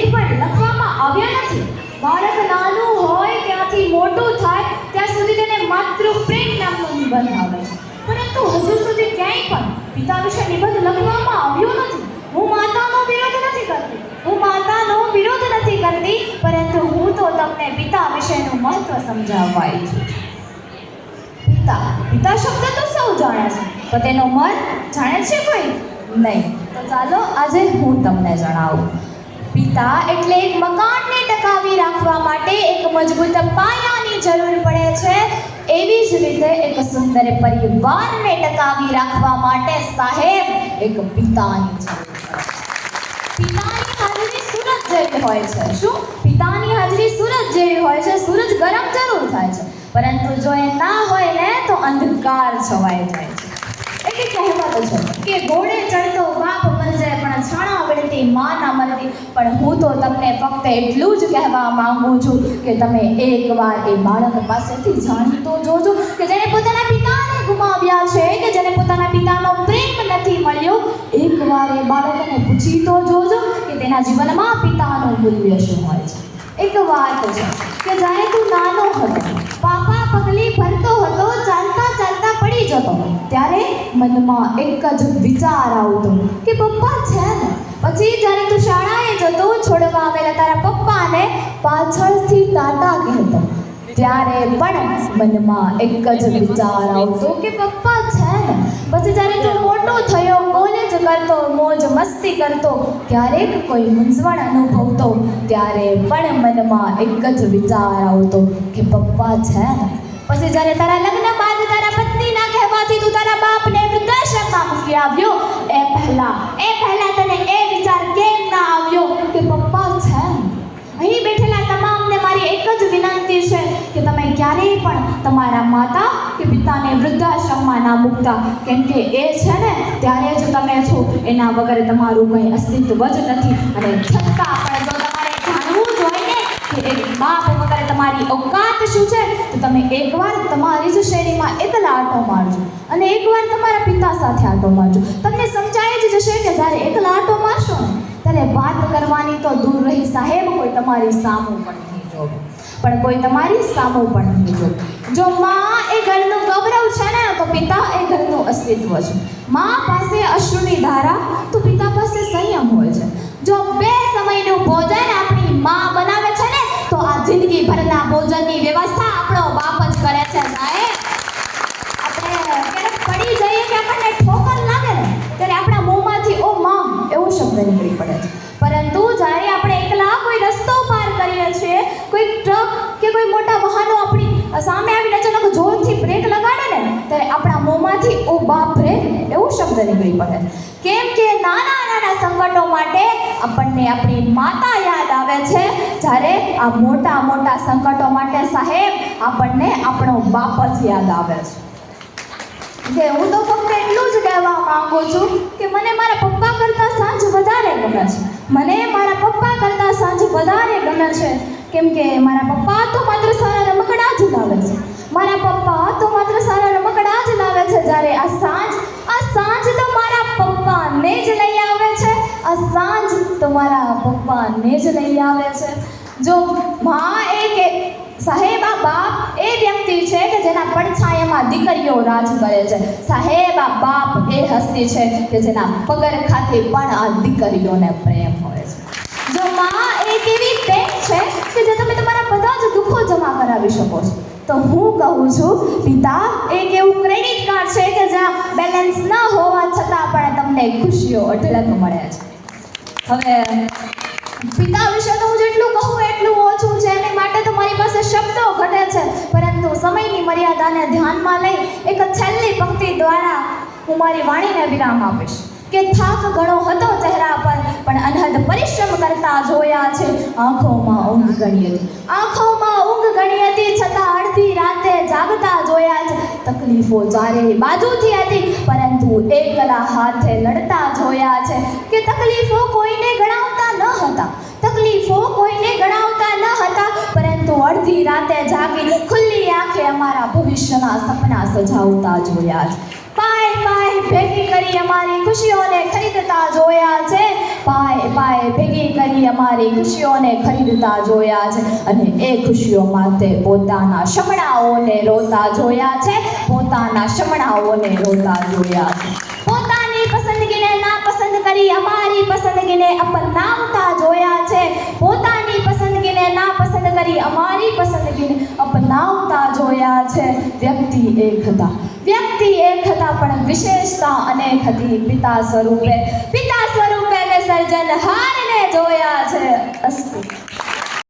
કંઈ પણ લખવામાં આવ્યા નથી. બાળક નાનું હોય ત્યાંથી મોટું થાય ત્યાં સુધી તેને માતૃ પ્રેમ નામનો નિબંધ આવે છે, પરંતુ હજુ સુધી ક્યાંય પણ પિતા વિશે નિબંધ લખવામાં આવ્યો નથી. હું માતાનો વિરોધ નથી કરતી, પરંતુ હું તો તમને પિતા વિશેનું મહત્વ સમજાવવા ઈચ્છું છું. પિતા શબ્દ તો સૌ જાણે છે, પણ તેનો મર્મ જાણે છે કોઈ નહીં. તો ચાલો આજે હું તમને જણાવું. પિતા એટલે એક મકાનને ટકાવી રાખવા માટે એક મજબૂત પાયાની જરૂર પડે છે, એવી જ રીતે એક સુંદર પરિવારને ટકાવી રાખવા માટે સાહેબ એક પિતાની જરૂર પડે છે. પિતાની હાજરી સૂરજ જેવી હોય છે. શું? પિતાની હાજરી સૂરજ જેવી હોય છે. સૂરજ ગરમ જરૂર થાય છે, પરંતુ જો એ ના હોય ને તો અંધકાર છવાઈ જાય છે. એટલે કહેવત છે કે ઘોડે ચડતો બાપ મરજે પણ છાણા વળતી માં ના મરતી. પણ હું તો તમને ફક્ત એટલું જ કહેવા માંગુ છું કે તમે એકવાર એ બાળક પાસેથી જાણી તો જોજો કે જેણે પોતાના પિતાને ગુમાવ્યા છે, કે જેને પોતાના પિતાનો પ્રેમ નથી મળ્યો. એકવાર એ બાળકને પૂછી તો જોજો કે તેના જીવનમાં પિતાનું મૂલ્ય શું હોય છે. એક વાત છે કે જ્યારે તું નાનો હતો, પાપા પગલી ભરતો હતો, ચાલતા ચાલતા પડી જતો, ત્યારે મનમાં એક જ વિચાર આવતો કે પપ્પા છે ને. પછી જ્યારે તું શાળાએ જતો, છોડવા આવેલા તારા પપ્પાને પાછળથી ટાટા કહેતો, ત્યારે પણ મનમાં એક જ વિચાર આવતો કે પપ્પા છે ને. પછી જ્યારે તું મોટો થયો, કોલેજ કરતો, મોજ મસ્તી કરતો, ક્યારેક કોઈ મૂંઝવણ અનુભવતો, ત્યારે પણ મનમાં એક જ વિચાર આવતો કે પપ્પા છે ને. પછી જ્યારે તારા લગ્ન બાદ તારા પત્નીના કહેવાથી તું તારા બાપને વૃદ્ધાશ્રમમાં મૂકી આવ્યો, એ પહેલા તને એ વિચાર કેમ ના આવ્યો કે પપ્પા છે ને. અહીં બેઠેલા તમામને મારી એક જ વિનંતી છે કે તમે ક્યારેય પણ તમારા માતા કે પિતાને વૃદ્ધાશ્રમમાં ના મૂકતા, કેમ કે એ છે ને ત્યારે જ તમે છો, એના વગર તમારું કંઈ અસ્તિત્વ જ નથી. અને છતાં પણ જો તમારે જાણવું જોઈએ ને કે એક બાપ વગર તમારી ઓકાત શું છે, તો તમે એકવાર તમારી જ શેરીમાં એકલા આંટો મારજો અને એકવાર તમારા પિતા સાથે આંટો મારજો. તમને સમજાય જ જશે કે જ્યારે એકલા આંટો મારશો ને ત્યારે વાત કરવાની તો દૂર રહી સાહેબ, કોઈ તમારી સામું પણ નહીં જોવે, કોઈ તમારી સામું પણ નહીં જોવે. જો માં એ ઘરનું ગૌરવ છે ને, તો પિતા એ ઘરનું અસ્તિત્વ છે. માં પાસે અશ્રુની ધારા, તો પિતા પાસે સંયમ હોય છે. જો બે સમયનું ભોજન આપણી માં બનાવે છે ને, તો આ જિંદગીભરના ભોજનની વ્યવસ્થા આપણો બાપ જ કરે છે સાહેબ. આપણે ક્યારેક પડી જઈએ કે આપણને ઠોકર લાગે ને, ત્યારે આપણા મોંમાંથી ઓ માં એવો શબ્દ નીકળી પડે છે. પરંતુ જ્યારે આપણે એકલા કોઈ રસ્તો પાર કરીએ છીએ, કોઈ ટ્રક કે કોઈ મોટા વાહનો આપણી સામે આવીને અચાનક જોરથી બ્રેક લગાડે ને, ત્યારે આપણા મોંમાંથી ઓ બાપ રે એવું શબ્દ નીકળી પડે. કેમ કે નાના નાના સંકટો માટે આપણને આપણી માતા યાદ આવે છે, જ્યારે આ મોટા મોટા સંકટો માટે સાહેબ આપણને આપણો બાપ જ યાદ આવે છે. કે હું તો ફક્ત એટલું જ કહેવા માંગુ છું કે મને મારા પપ્પા કરતાં સાંજ વધારે ગમે છે. કેમ કે મારા પપ્પા તો માત્ર સારા રમકડા જ લાવે છે. જ્યારે આ સાંજ તો મારા પપ્પાને જ લઈ આવે છે. જો માં એ કે સાહેબ, આ બાપ એ વ્યક્તિ છે કે જેના પડછાયામાં દીકરીઓ રાજ કરે છે. સાહેબ, આ બાપ એ હસ્તી છે કે જેના પગરખાથી પણ આ દીકરીઓને પ્રેમ હોય છે. જો માં એક એવી બેંક છે કે જે તમે તમારા બધા જ દુઃખો જમા કરાવી શકો છો, તો હું કહું છું પિતા એક એવું ક્રેડિટ કાર્ડ છે કે જ્યાં બેલેન્સ ન હોવા છતાં પણ તમને ખુશીઓ અઢળક મળે છે. હવે પિતા વિશે તો હું જેટલું કહું એટલું ઓછું છે, એની માટે તો મારી પાસે શબ્દો ઘટે છે. પરંતુ સમયની મર્યાદાને ધ્યાનમાં લઈ એક છેલ્લી પંક્તિ દ્વારા હું મારી વાણીને વિરામ આપીશ કે થાક ઘણો હતો ચહેરા પર, પણ અનહદ પરિશ્રમ કરતા જોયા છે. આંખોમાં ઊંઘ ઘણી હતી છતાં અડધી રાતે જાગતા જોયા છે. તકલીફો ચારે બાજુથી હતી, પરંતુ એકલા હાથે લડતા જોયા છે. કે તકલીફો કોઈને ગણાવતા ન હતા, પરંતુ અડધી રાતે જાગી ખુલ્લી આંખે અમારા ભવિષ્યના સપના સજાવતા જોયા છે. પાય ભેગી કરી અમારી ખુશીઓને ખરીદતા જોયા છે. પાયે પાયે ભેગી કરી અમારી ખુશીઓને ખરીદતા જોયા છે અને એ ખુશીઓ માટે પોતાના શમણાઓને રોતા જોયા છે, પોતાના શમણાઓને રોતા જોયા છે. પોતાની પસંદગીને નાપસંદ કરી અમારી પસંદગીને અપનાવતા જોયા છે, પોતાની પસંદગીને નાપસંદ કરી અમારી પસંદગીને અપનાવતા જોયા છે. વ્યક્તિ એક હતા, વ્યક્તિ એક હતા, પણ વિશેષતા અનેક હતી. પિતા સ્વરૂપે મેં સર્જનહારને જોયા છે. અસ્તુ.